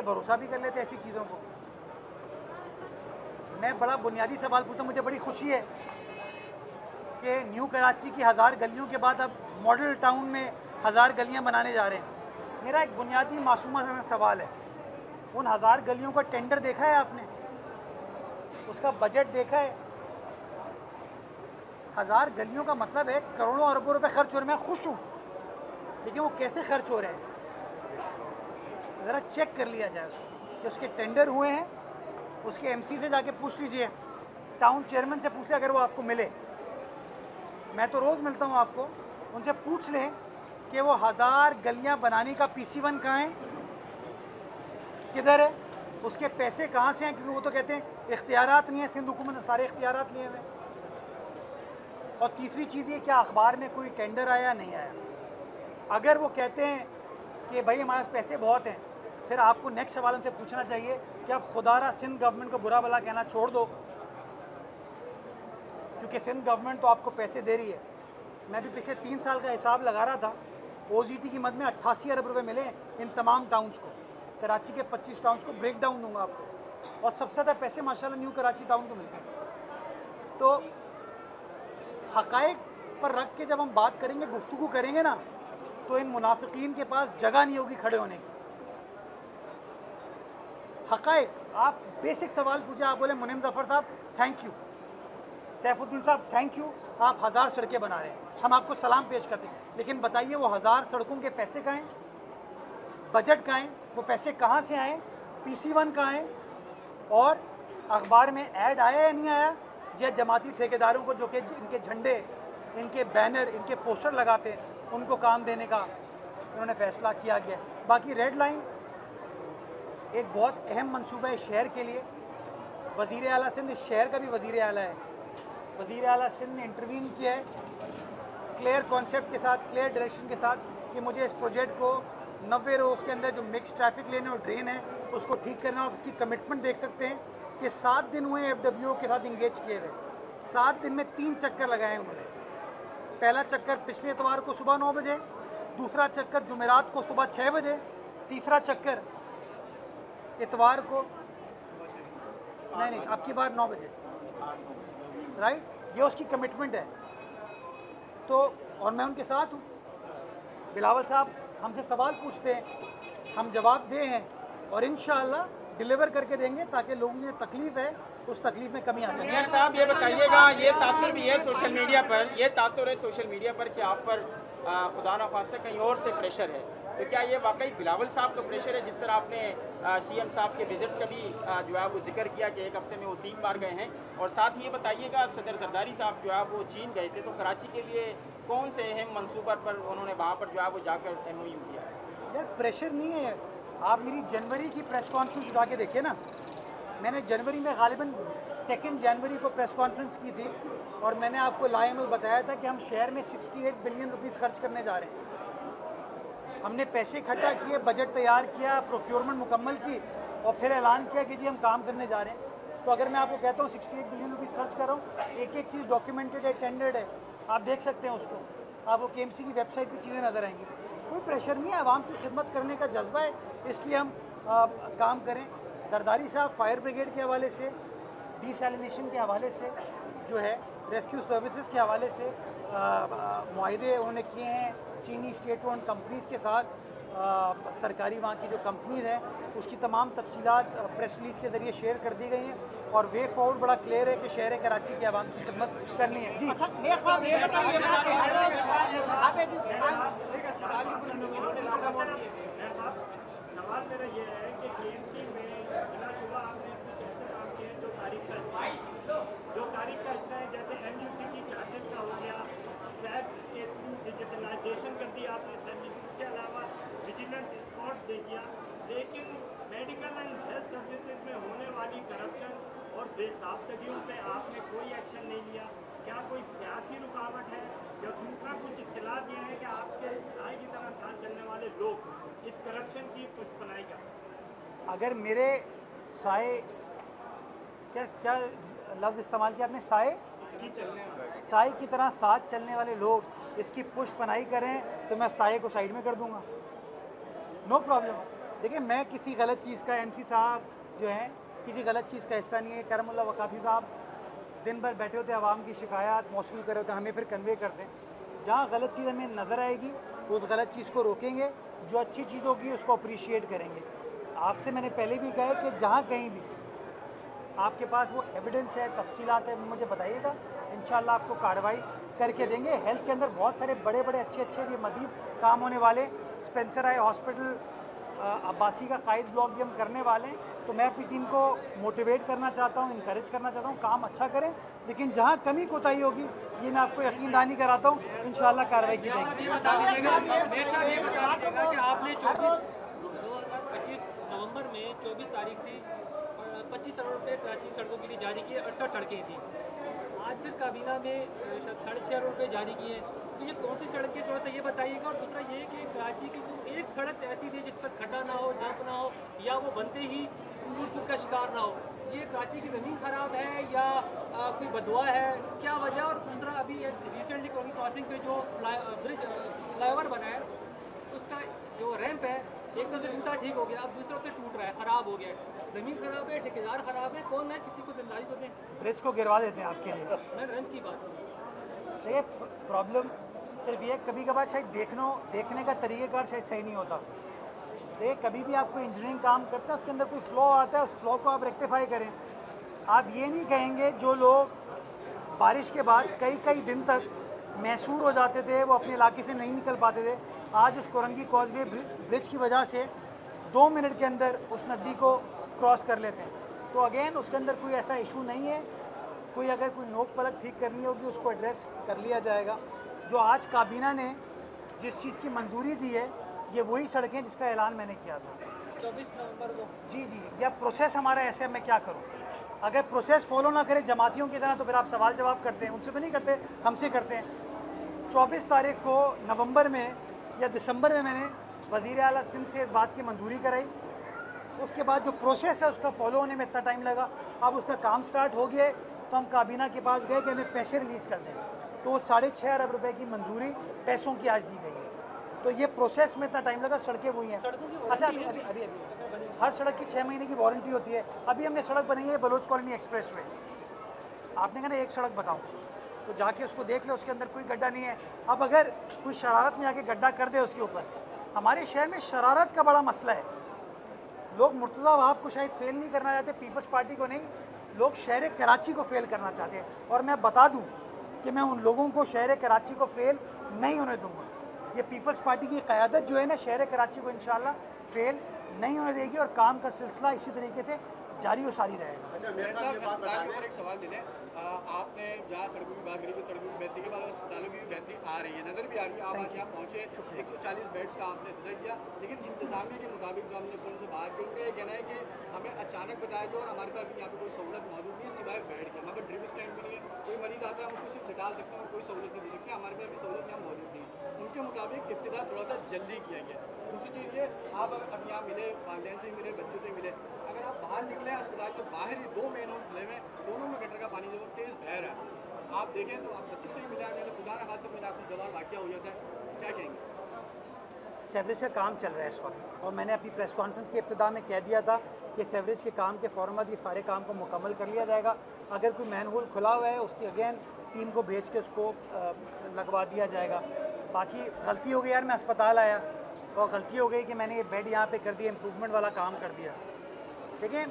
ये भरोसा भी कर लेते ऐसी चीज़ों को। मैं बड़ा बुनियादी सवाल पूछता हूँ, मुझे बड़ी खुशी है कि न्यू कराची की 1000 गलियों के बाद अब मॉडल टाउन में 1000 गलियाँ बनाने जा रहे हैं। मेरा एक बुनियादी मासूमाना सवाल है, उन 1000 गलियों का टेंडर देखा है आपने? उसका बजट देखा है? 1000 गलियों का मतलब है करोड़ों अरबों रुपए खर्च हो रहे हैं। मैं खुश हूँ, लेकिन वो कैसे खर्च हो रहे हैं ज़रा चेक कर लिया जाए उसको, कि उसके टेंडर हुए हैं। उसके एमसी से जाके पूछ लीजिए, टाउन चेयरमैन से पूछ लें अगर वो आपको मिले। मैं तो रोज़ मिलता हूँ आपको, उनसे पूछ लें कि वो 1000 गलियाँ बनाने का PC1 कहाँ है, किधर है, उसके पैसे कहाँ से हैं, क्योंकि वो तो कहते हैं इख्तियारात नहीं है, सिंध हुकूमत ने सारे इख्तियारात लिए हुए। और तीसरी चीज़ ये, क्या अखबार में कोई टेंडर आया नहीं आया? अगर वो कहते हैं कि भाई हमारे पास पैसे बहुत हैं, फिर आपको नेक्स्ट सवाल उनसे पूछना चाहिए कि आप खुदारा सिंध गवर्नमेंट को बुरा भला कहना छोड़ दो, क्योंकि सिंध गवर्नमेंट तो आपको पैसे दे रही है। मैं भी पिछले 3 साल का हिसाब लगा रहा था, OGT की मद में 88 अरब रुपए मिले इन तमाम टाउन्स को। कराची के 25 टाउन्स को ब्रेक डाउन दूंगा आपको, और सबसे ज़्यादा पैसे माशाल्लाह न्यू कराची टाउन को मिलते हैं। तो हक़ाइक़ पर रख के जब हम बात करेंगे, गुफ्तगू करेंगे ना, तो इन मुनाफिकीन के पास जगह नहीं होगी खड़े होने की। हक़ाइक़, आप बेसिक सवाल पूछे, आप बोले मुनीम ज़फ़र साहब थैंक यू, सैफुद्दीन साहब थैंक यू, आप 1000 सड़कें बना रहे हैं, हम आपको सलाम पेश करते हैं, लेकिन बताइए वो 1000 सड़कों के पैसे कहाँ हैं, बजट कहाँ हैं, वो पैसे कहाँ से आए, PC1 कहाँ है, और अखबार में ऐड आया या नहीं आया? या जमाती ठेकेदारों को जो कि इनके झंडे, इनके बैनर, इनके पोस्टर लगाते हैं, उनको काम देने का इन्होंने फ़ैसला किया गया। बाकी रेड लाइन एक बहुत अहम मंसूबा है शहर के लिए। वज़ीर आला सिंध इस शहर का भी वज़ीर आला है। वज़ीर आला सिंध ने इंटरवीन किया है क्लियर कॉन्सेप्ट के साथ, क्लियर डायरेक्शन के साथ, कि मुझे इस प्रोजेक्ट को 90 रोज़ के अंदर जो मिक्स ट्रैफिक लेन और ड्रेन है उसको ठीक करना। आप इसकी कमिटमेंट देख सकते हैं कि 7 दिन हुए FWO के साथ इंगेज किए हुए। 7 दिन में 3 चक्कर लगाए उन्होंने। पहला चक्कर पिछले इतवार को सुबह 9 बजे, दूसरा चक्कर जुमेरात को सुबह 6 बजे, तीसरा चक्कर इतवार को नहीं अब की बार 9 बजे, राइट। ये उसकी कमिटमेंट है। तो और मैं उनके साथ हूँ। बिलावल साहब हमसे सवाल पूछते हैं, हम जवाब दे हैं, और इंशाअल्लाह डिलीवर करके देंगे, ताकि लोगों की जो तकलीफ है उस तकलीफ में कमी आ सके। मेयर साहब ये बताइएगा, ये तासुर भी है सोशल मीडिया पर, ये तासुर है सोशल मीडिया पर कि आप पर खुदा न खास्ता कहीं और से प्रेशर है, तो क्या ये वाकई बिलावल साहब का प्रेशर है? जिस तरह आपने CM साहब के विजिट्स का भी जो है वो जिक्र किया कि एक हफ्ते में वो 3 बार गए हैं, और साथ ही ये बताइएगा सदर जरदारी साहब जो है वो चीन गए थे, तो कराची के लिए कौन से अहम मनसूबा पर उन्होंने वहाँ पर जो है वो जाकर MOU किया? यार प्रेशर नहीं है, आप मेरी जनवरी की प्रेस कॉन्फ्रेंस उठा के देखिए ना। मैंने जनवरी में गालिबन 2 जनवरी को प्रेस कॉन्फ्रेंस की थी, और मैंने आपको लाएमल बताया था कि हम शहर में 68 बिलियन रुपीस खर्च करने जा रहे हैं। हमने पैसे इकट्ठा किए, बजट तैयार किया, प्रोक्योरमेंट मुकम्मल की, और फिर ऐलान किया कि जी हम काम करने जा रहे हैं। तो अगर मैं आपको कहता हूँ 68 बिलियन रुपीस खर्च कर रहा हूँ, एक एक चीज़ डॉक्यूमेंटेड है, टेंडर्ड है, आप देख सकते हैं उसको, आपको KMC की वेबसाइट पर चीज़ें नज़र आएंगी। कोई प्रेशर नहीं है, आवाम की खिदमत करने का जज्बा है, इसलिए हम काम करें। जरदारी साहब फायर ब्रिगेड के हवाले से, डिसैलिनेशन के हवाले से, जो है रेस्क्यू सर्विसेज के हवाले से मुआहदे उन्होंने किए हैं चीनी स्टेट ओन कंपनीज़ के साथ। सरकारी वहाँ की जो कंपनीज हैं उसकी तमाम तफसीलात प्रेस रिलीज़ के ज़रिए शेयर कर दी गई हैं, और वे फॉरवर्ड बड़ा क्लियर है कि शहर कराची की आवाम की खिदमत करनी है। जी सवाल मेरा ये है कि KMC में बिलाशुबा आपने कुछ ऐसे काम किए जो तारीख का हिस्सा है, जैसे MUC की चार्जेस का हो गया, सैप के डिजिटलाइजेशन कर दिया आपने सैप, इसके अलावा विजिलेंस स्पॉट दे दिया, लेकिन मेडिकल एंड हेल्थ सर्विसेज में होने वाली करप्शन और बेसाख्तगियों पे आपने कोई एक्शन नहीं लिया। क्या कोई सियासी रुकावट है, या दूसरा कुछ इत्तला दिया है कि आपके साए की तरह साथ चलने वाले लोग इस करप्शन की पुष्पनाई का? अगर मेरे साए, क्या लफ्ज़ इस्तेमाल किया आपने, साए की तरह साथ चलने वाले लोग इसकी पुष्पनाई करें, तो मैं साए को साइड में कर दूंगा, नो प्रॉब्लम। देखिए, मैं किसी गलत चीज़ का, MC साहब जो हैं, किसी गलत चीज़ का हिस्सा नहीं है। करमुल्ला वकाफ़ी साहब दिन भर बैठे होते हैं, आवाम की शिकायत मौसूल करे होते हैं, हमें फिर कन्वे करते हैं। जहाँ गलत चीज़ हमें नज़र आएगी उस गलत चीज़ को रोकेंगे, जो अच्छी चीज़ होगी उसको अप्रिशिएट करेंगे। आपसे मैंने पहले भी कहा है कि जहाँ कहीं भी आपके पास वो एविडेंस है, तफसीलात है, मुझे बताइएगा, इंशाल्लाह आपको कार्रवाई करके देंगे। हेल्थ के अंदर बहुत सारे बड़े बड़े अच्छे भी मज़ीद काम होने वाले। स्पेंसर आई हॉस्पिटल, अब्बासी का कायद ब्लॉक भी हम करने वाले हैं। तो मैं अपनी टीम को मोटिवेट करना चाहता हूँ, इंकरेज करना चाहता हूँ, काम अच्छा करें, लेकिन जहाँ कमी कोताही होगी ये मैं आपको यकीन दहानी कराता हूँ, इंशाल्लाह कार्रवाई की जाएगी। आपने 25 नवंबर में 24 तारीख थी, 25 करोड़ रुपये कराची सड़कों के लिए जारी किए, 68 सड़कें थी। आज फिर काबीना में 6.5 करोड़ रुपये जारी किए हैं। तो ये कौन सी सड़कें, थोड़ा सा ये बताइएगा। और दूसरा ये कि कराची की कोई एक सड़क ऐसी थी जिस पर खड्डा ना हो, जंप ना हो, या वो बनते ही टूट का शिकार ना हो। ये कराची की ज़मीन ख़राब है या कोई बदुआ है, क्या वजह। और दूसरा अभी रिसेंटली कोगी क्रॉसिंग पे जो फ्लाईओवर बना है, उसका जो रैंप है एक तरफ से टूटा ठीक हो गया, अब दूसरी तरफ से टूट रहा है, ख़राब हो गया है। ज़मीन ख़राब है, ठेकेदार ख़राब है, कौन है, किसी को जिम्मेदारी तो दें। ब्रिज को गिरवा देते हैं आपके लिए। मैं रैंप की बात करूँ। देखिए, प्रॉब्लम सिर्फ ये, कभी कभार शायद देखने का तरीक़ेकार शायद सही नहीं होता। देखिए, कभी भी आप कोई इंजीनियरिंग काम करते हैं, उसके अंदर कोई फ्लॉ आता है, उस फ्लॉ को आप रेक्टिफाई करें। आप ये नहीं कहेंगे जो लोग बारिश के बाद कई दिन तक मैसूर हो जाते थे, वो अपने इलाके से नहीं निकल पाते थे, आज उस कोरंगी कॉजवे ब्रिज की वजह से 2 मिनट के अंदर उस नदी को क्रॉस कर लेते हैं। तो अगेन उसके अंदर कोई ऐसा इशू नहीं है। कोई अगर कोई नोक पलक ठीक करनी होगी उसको एड्रेस कर लिया जाएगा। जो आज काबीना ने जिस चीज़ की मंजूरी दी है, ये वही सड़कें जिसका ऐलान मैंने किया था 24 नवंबर को। जी, या प्रोसेस हमारा ऐसे है, मैं क्या करूँ। अगर प्रोसेस फॉलो ना करे जमातियों की तरह, तो फिर आप सवाल जवाब करते हैं, उनसे तो नहीं करते, हमसे करते हैं। 24 तारीख को नवंबर में या दिसंबर में मैंने वज़ीर आला सिंध से इस बात की मंजूरी कराई। उसके बाद जो प्रोसेस है उसका फॉलो होने में इतना टाइम लगा। अब उसका काम स्टार्ट हो गया है, तो हम काबीना के पास गए कि हमें पैसे रिलीज़ कर दें। तो 6.5 अरब रुपए की मंजूरी पैसों की आज दी गई है। तो ये प्रोसेस में इतना टाइम लगा, सड़कें वही हैं। अच्छा, अभी हर सड़क की 6 महीने की वारंटी होती है। अभी हमने सड़क बनाई है बलोच कॉलोनी एक्सप्रेस वे। आपने कहा ना एक सड़क बताऊं, तो जाके उसको देख ले, उसके अंदर कोई गड्ढा नहीं है। अब अगर कोई शरारत में आके गड्ढा कर दे उसके ऊपर, हमारे शहर में शरारत का बड़ा मसला है। लोग मुर्तज़ा वहाब को शायद फेल नहीं करना चाहते, पीपल्स पार्टी को नहीं, लोग शहर कराची को फेल करना चाहते हैं। और मैं बता दूं कि मैं उन लोगों को शहर कराची को फेल नहीं होने दूंगा। ये पीपल्स पार्टी की क़यादत जो है ना, शहर कराची को इंशाल्लाह फेल नहीं होने देगी और काम का सिलसिला इसी तरीके से जारी और सारी रहेगा। अच्छा, एक सवाल दिले, आपने जहाँ सड़कों की बात करी तो सड़कों की बेहतरी के बाद अस्पतालों की भी बेहतरी आ रही है, नज़र भी आ रही है। आप आज यहाँ पहुँचे, 140 बेड्स का आपने सजा किया, लेकिन इंतजामिया के मुताबिक जो हमने पुलिस से बात की, उनका ये कहना है कि हमें अचानक बताया गया और हमारे पास यहाँ पे कोई सहूलत मौजूद नहीं है सिवाय बेड के। हमारे ड्रिप स्टैंड भी नहीं है, कोई मरीज आता है हम उसको सिर्फ निकाल सकते हैं और कोई सहूलत नहीं दे सकते। हमारे पास भी सहूलत यहाँ मौजूद नहीं है। उनके मुताबिक इब्तिदा थोड़ा सा जल्दी किया गया। दूसरी चीज़ ये, आप अब यहाँ मिले, वालिदैन से मिले, बच्चों से मिले, अगर आप बाहर निकले अस्पताल के बाहर ही 2 मेन होल खुले में, दोनों में गटर का पानी जो तेज़ बह रहा है, आप देखें तो आप बच्चों से ही मिले, अगर खुदा ना खाते कोई नाखुश जवाब वाक़या हो जाता है, क्या कहेंगे। सेवरेज का काम चल रहा है इस वक्त, और मैंने अपनी प्रेस कॉन्फ्रेंस के इब्तिदा में कह दिया था कि सेवरेज के काम के फ़ौरन बाद ये सारे काम को मुकम्मल कर लिया जाएगा। अगर कोई मैन होल खुला हुआ है उसकी अगेन टीम को भेज के उसको लगवा दिया जाएगा। बाकी गलती हो गई यार, मैं अस्पताल आया और गलती हो गई कि मैंने ये बेड यहाँ पे कर दिया, इम्प्रूवमेंट वाला काम कर दिया। देखिए,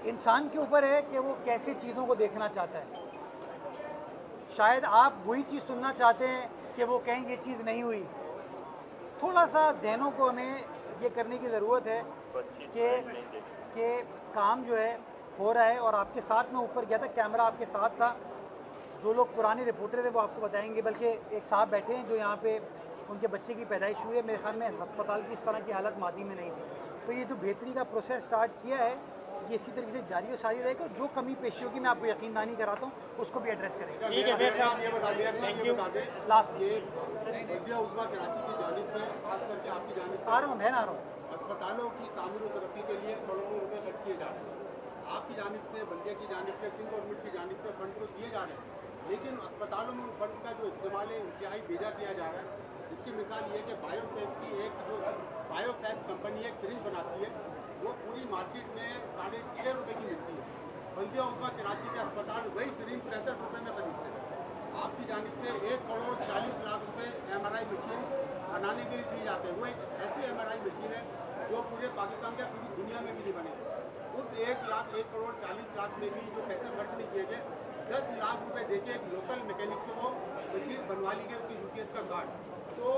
इंसान के ऊपर है कि वो कैसे चीज़ों को देखना चाहता है। शायद आप वही चीज़ सुनना चाहते हैं कि वो कहें ये चीज़ नहीं हुई। थोड़ा सा जहनों को हमें ये करने की ज़रूरत है कि काम जो है हो रहा है। और आपके साथ में ऊपर गया था, कैमरा आपके साथ था, जो लोग पुराने रिपोर्टर थे वो आपको बताएंगे। बल्कि एक साहब बैठे हैं जो यहाँ पे उनके बच्चे की पैदाइश हुई है, मेरे ख्याल में अस्पताल की इस तरह की हालत मादी में नहीं थी। तो ये जो बेहतरी का प्रोसेस स्टार्ट किया है ये इसी तरीके से जारी और सारी रहेगा। जो कमी पेशी होगी मैं आपको यकीन दहानी कराता हूँ, उसको भी एड्रेस करेंगे। ठीक है, थैंक यू। लास्ट आ रहा हूँ बहन, आ रहा हूँ। अस्पतालों की तामीर और तरक्की के लिए करोड़ों रुपए खर्च किए जा रहे हैं। आपकी जानिब से, बल्दिया की जानिब से, सिंध गवर्नमेंट की जानिब से फंड तो दिए जा रहे हैं, लेकिन अस्पतालों में उन फंड का जो इस्तेमाल है इंतहाई बेजा किया जा रहा है। इसकी मिसाल ये है कि बायोसेफ्टी एक जो बायोसेफ मार्केट में 6.5 रुपये की मिलती है, बल्दिया उनका कराची के अस्पताल वही सिरिंज 65 रुपये में खरीदते हैं। आपकी जानिब से 1,40,00,000 रुपये MRI मशीन बनाने के लिए दिए जाते हैं। वो एक ऐसी MRI मशीन है जो पूरे पाकिस्तान के पूरी दुनिया में भी नहीं बनेगी। उस 1,40,00,000 में भी जो पैसे खर्च नहीं किए गए, 10 लाख रुपए देके एक लोकल मैकेनिक से वो मशीन बनवा ली गई, उसकी UPS का कार्ड। तो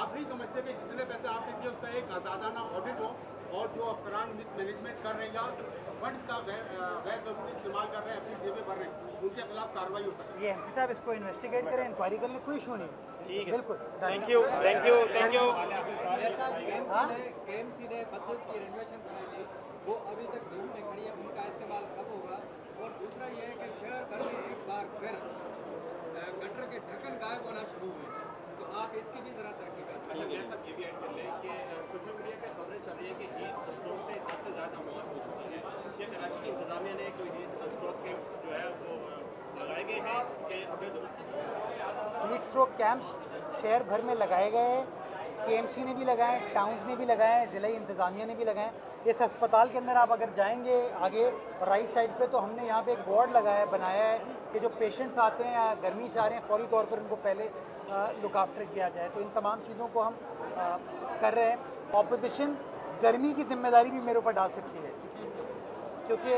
आप नहीं समझते कि जितने पैसे आपने दिए उसका एक आज़ादाना ऑडिट हो, और जो अफसरान मिसमैनेजमेंट कर रहे हैं या फंड का गैर जरूरी इस्तेमाल कर रहे हैं, अपनी जेबें भर रहे हैं, उनके खिलाफ कार्रवाई हो सकती है। ये MC साहब इसको इन्वेस्टिगेट करें, इंक्वायरी करने, कोई इशू नहीं। ठीक है, बिल्कुल, thank you thank you thank you. KMC ने बसेस की रेनोवेशन कराई थी, वो अभी तक धूप में खड़ी है, उनका इस्तेमाल कब होगा? और दूसरा ये है कि शहर भर में एक बार फिर गटर के ढक्कन गायब होना शुरू हुए, तो आप इसकी भी ज़रा तरक्की कर सकते हैं। ये भी ऐड कर लें कि सोशल मीडिया पे खबरें चल रही है कि हीट स्ट्रोक से 10 से ज़्यादा मौत हो चुकी है। क्या कराची की इंतजामिया ने कोई हीट स्ट्रोक कैंप जो है वो लगाए गए हैं कि अभी तो हीट स्ट्रोक कैंप्स शहर भर में लगाए गए हैं, KMC ने भी लगाए, टाउन्स ने भी लगाए, ज़िला इंतज़ामिया ने भी लगाए। इस अस्पताल के अंदर आप अगर जाएंगे आगे राइट साइड पे, तो हमने यहाँ पे एक वार्ड बनाया है कि जो पेशेंट्स आते हैं या गर्मी से आ रहे हैं, फौरी तौर पर उनको पहले लुक आफ्टर किया जाए। तो इन तमाम चीज़ों को हम कर रहे हैं। ऑपोजिशन गर्मी की जिम्मेदारी भी मेरे ऊपर डाल सकती है, क्योंकि